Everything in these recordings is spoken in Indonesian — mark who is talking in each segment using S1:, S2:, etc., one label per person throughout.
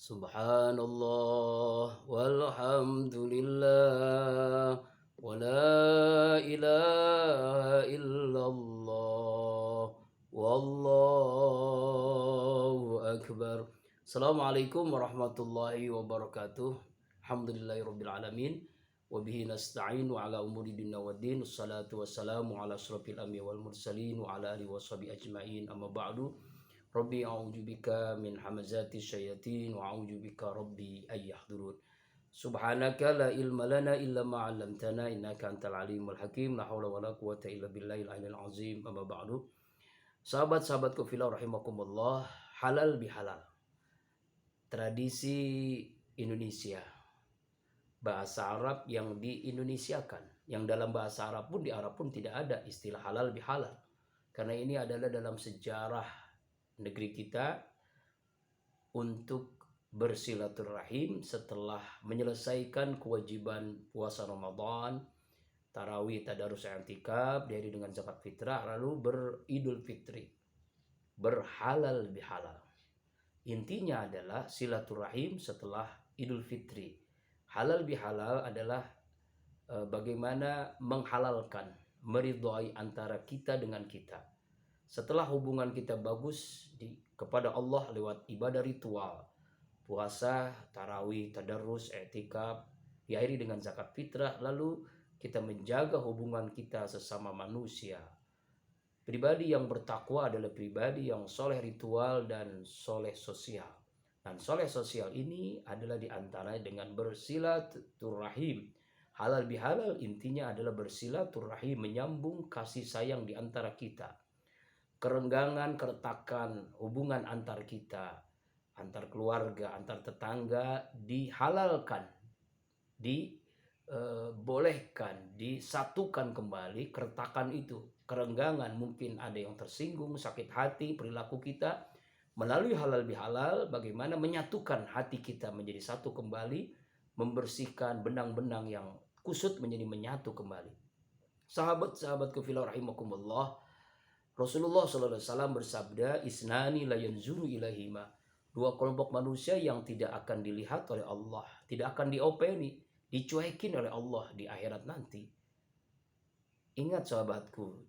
S1: Subhanallah walhamdulillah wa la ilaha illallah wallahu akbar. Assalamualaikum warahmatullahi wabarakatuh. Alhamdulillahirabbil alamin wa bihi nasta'inu ala umuri dunya waddin. Wassalatu wassalamu ala asyrafil anbiya wal mursalin wa ala alihi washabihi ajmain. Amma ba'du. Rabbi a'udzubika min hamazati syayatin wa a'udzubika rabbi ayyahdurun. Subhanaka la ilma lana illa ma 'allamtana innaka antal alimul hakim. La haula wala quwata illa billahil aliyil azim. Amma ba'du. Sahabat-sahabatku fillah rahimakumullah, halal bihalal. Tradisi Indonesia. Bahasa Arab yang di-Indonesiakan. Yang dalam bahasa Arab pun di Arab pun tidak ada istilah halal bihalal. Karena ini adalah dalam sejarah negeri kita untuk bersilaturahim setelah menyelesaikan kewajiban puasa Ramadan, tarawih, tadarus, i'tikaf, diakhiri dengan zakat fitrah, lalu beridul fitri, berhalal bihalal. Intinya adalah silaturahim setelah idul fitri. Halal bihalal adalah bagaimana menghalalkan, meridhai antara kita dengan kita. Setelah hubungan kita bagus kepada Allah lewat ibadah ritual, puasa, tarawih, tadarus, i'tikaf, diakhiri dengan zakat fitrah, lalu kita menjaga hubungan kita sesama manusia. Pribadi yang bertakwa adalah pribadi yang soleh ritual dan soleh sosial. Dan soleh sosial ini adalah diantaranya dengan bersilaturahim. Halal bihalal intinya adalah bersilaturahim, menyambung kasih sayang di antara kita. Kerenggangan, keretakan hubungan antar kita, antar keluarga, antar tetangga dihalalkan, dibolehkan, disatukan kembali keretakan itu. Kerenggangan, mungkin ada yang tersinggung, sakit hati, perilaku kita, melalui halal bihalal bagaimana menyatukan hati kita menjadi satu kembali, membersihkan benang-benang yang kusut menjadi menyatu kembali. Sahabat-sahabatku fillah rahimakumullah, Rasulullah SAW bersabda, isnani la yanzuru ilahima. Dua kelompok manusia yang tidak akan dilihat oleh Allah, tidak akan diopeni, dicuekin oleh Allah di akhirat nanti. Ingat sahabatku,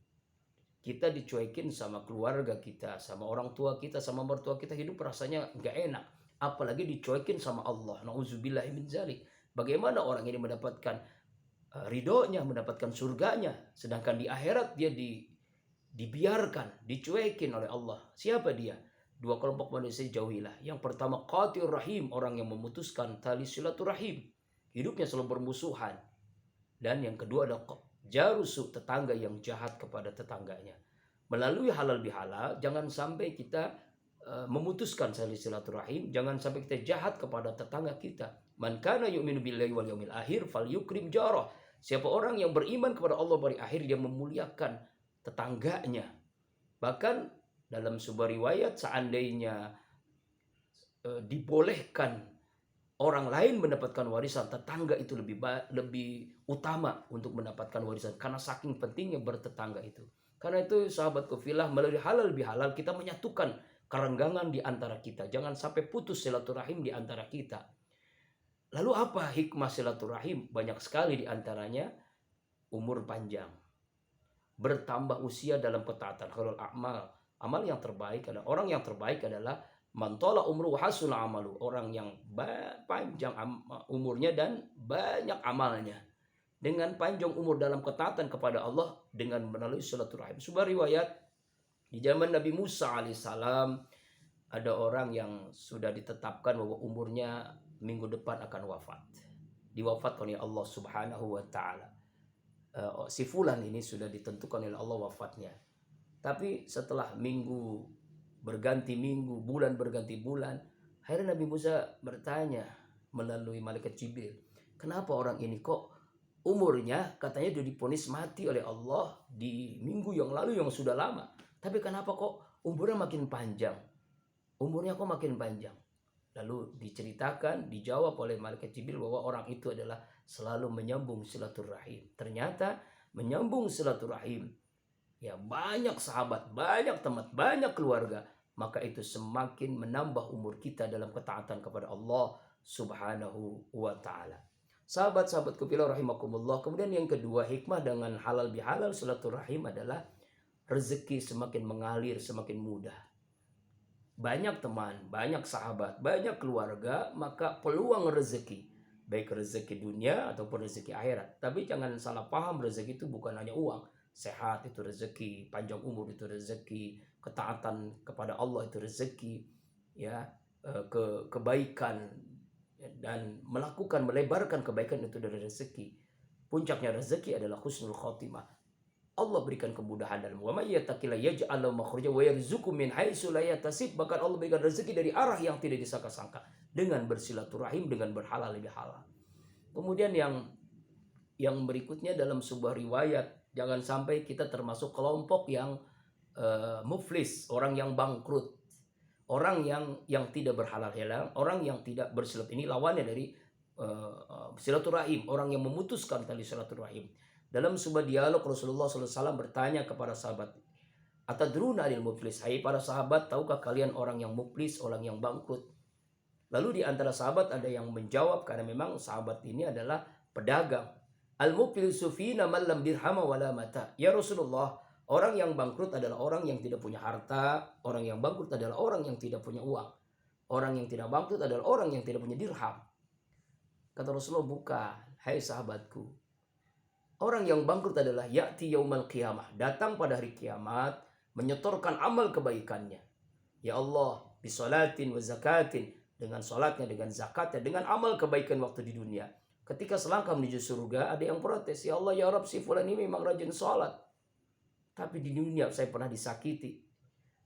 S1: kita dicuekin sama keluarga kita, sama orang tua kita, sama mertua kita, hidup rasanya nggak enak. Apalagi dicuekin sama Allah. Nauzubillahi min dzalik. Bagaimana orang ini mendapatkan ridhonya, mendapatkan surganya, sedangkan di akhirat dia dibiarkan, dicuekin oleh Allah. Siapa dia? Dua kelompok manusia jauhilah. Yang pertama qati'ur rahim, orang yang memutuskan tali silaturahim, hidupnya selalu bermusuhan. Dan yang kedua adalah jarusu, tetangga yang jahat kepada tetangganya. Melalui halal bihalal jangan sampai kita memutuskan tali silaturahim, jangan sampai kita jahat kepada tetangga kita. Man kana yu'minu billahi wal yaumil akhir falyukrim jarah. Siapa orang yang beriman kepada Allah hari akhir, dia memuliakan tetangganya. Bahkan dalam sebuah riwayat, seandainya dibolehkan orang lain mendapatkan warisan, tetangga itu lebih utama untuk mendapatkan warisan, karena saking pentingnya bertetangga itu. Karena itu sahabatku fillah, melalui halal bihalal kita menyatukan kerenggangan di antara kita. Jangan sampai putus silaturahim di antara kita. Lalu apa hikmah silaturahim? Banyak sekali di antaranya umur panjang, bertambah usia dalam ketaatan. Khairul amal yang terbaik adalah orang yang terbaik adalah man tala umru hasuna amalu, orang yang panjang umurnya dan banyak amalnya. Dengan panjang umur dalam ketaatan kepada Allah dengan melalui silaturahim. Sebuah riwayat di zaman Nabi Musa alaihissalam, ada orang yang sudah ditetapkan bahwa umurnya minggu depan akan wafat. Diwafatkan oleh Allah Subhanahu wa taala. Si fulan ini sudah ditentukan oleh Allah wafatnya. Tapi setelah minggu berganti minggu, bulan berganti bulan, akhirnya Nabi Musa bertanya melalui malaikat Jibril, kenapa orang ini kok umurnya katanya sudah divonis mati oleh Allah di minggu yang lalu yang sudah lama, tapi kenapa kok umurnya makin panjang? Umurnya kok makin panjang? Lalu diceritakan, dijawab oleh malaikat Jibril bahwa orang itu adalah selalu menyambung silaturahim. Ternyata menyambung silaturahim, ya banyak sahabat, banyak teman, banyak keluarga maka itu semakin menambah umur kita dalam ketaatan kepada Allah Subhanahu wa taala. Sahabat-sahabatku fillah rahimakumullah. Kemudian yang kedua, hikmah dengan halal bihalal silaturahim adalah rezeki semakin mengalir, semakin mudah. Banyak teman, banyak sahabat, banyak keluarga, maka peluang rezeki, baik rezeki dunia ataupun rezeki akhirat. Tapi jangan salah paham, rezeki itu bukan hanya uang. Sehat itu rezeki, panjang umur itu rezeki, ketaatan kepada Allah itu rezeki, ya, kebaikan dan melebarkan kebaikan itu dari rezeki. Puncaknya rezeki adalah husnul khotimah. Allah berikan kemudahan dalam wa may yattaqilla yaj'al lahu makhraja wa yarzuqhu min haitsu la yahtasib. Bahkan Allah berikan rezeki dari arah yang tidak disangka-sangka dengan bersilaturahim, dengan berhalal bihalal. Kemudian yang berikutnya dalam sebuah riwayat, jangan sampai kita termasuk kelompok yang muflis, orang yang bangkrut, orang yang tidak berhalal halal, orang yang tidak bersilat. Ini lawannya dari silaturahim, orang yang memutuskan tali silaturahim. Dalam sebuah dialog Rasulullah SAW bertanya kepada sahabat, atadruna anil muflis, hai para sahabat, tahukah kalian orang yang muflis, orang yang bangkrut? Lalu di antara sahabat ada yang menjawab, karena memang sahabat ini adalah pedagang. Al-muflisu fina man lam dirhama wala mata. Ya Rasulullah, orang yang bangkrut adalah orang yang tidak punya harta, orang yang bangkrut adalah orang yang tidak punya uang. Orang yang tidak bangkrut adalah orang yang tidak punya dirham. Kata Rasulullah, bukan, hai sahabatku. Orang yang bangkrut adalah ya'ti yaumal qiyamah, datang pada hari kiamat, menyetorkan amal kebaikannya. Ya Allah, bisolatin wa zakatin, dengan solatnya, dengan zakatnya, dengan amal kebaikan waktu di dunia. Ketika selangkah menuju surga, ada yang protes, ya Allah, ya Rabb, si fulan ini memang rajin sholat, tapi di dunia saya pernah disakiti,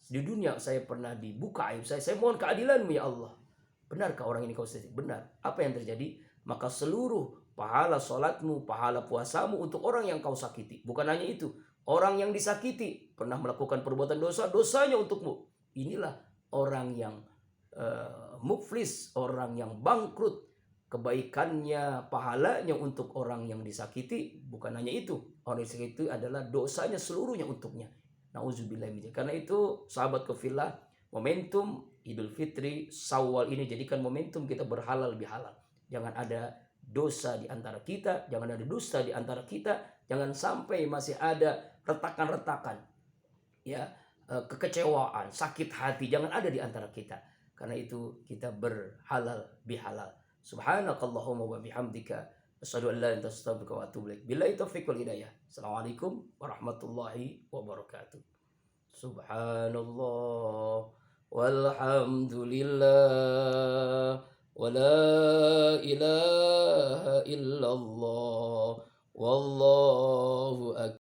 S1: di dunia saya pernah dibuka aib saya mohon keadilanmu ya Allah. Benarkah orang ini kau sakiti? Benar. Apa yang terjadi? Maka seluruh pahala sholatmu, pahala puasamu untuk orang yang kau sakiti. Bukan hanya itu, orang yang disakiti pernah melakukan perbuatan dosa, dosanya untukmu. Inilah orang yang muflis, orang yang bangkrut. Kebaikannya, pahalanya untuk orang yang disakiti. Bukan hanya itu, orang yang disakiti adalah dosanya seluruhnya untuknya. Nauzubillah. Karena itu sahabat fillah, momentum Idul Fitri Syawal ini jadikan momentum kita berhalal bihalal. Jangan ada dosa di antara kita, jangan ada dusta di antara kita, jangan sampai masih ada retakan-retakan, ya, kekecewaan, sakit hati, jangan ada di antara kita. Karena itu kita berhalal bihalal. Subhanakallahumma wa bihamdika, asyhadu an la ilaha illa anta, astaghfiruka wa atubu ilaik. Billahi taufiq wal hidayah. Assalamualaikum warahmatullahi wabarakatuh. Subhanallah walhamdulillah wa la ilaha illallah wallahu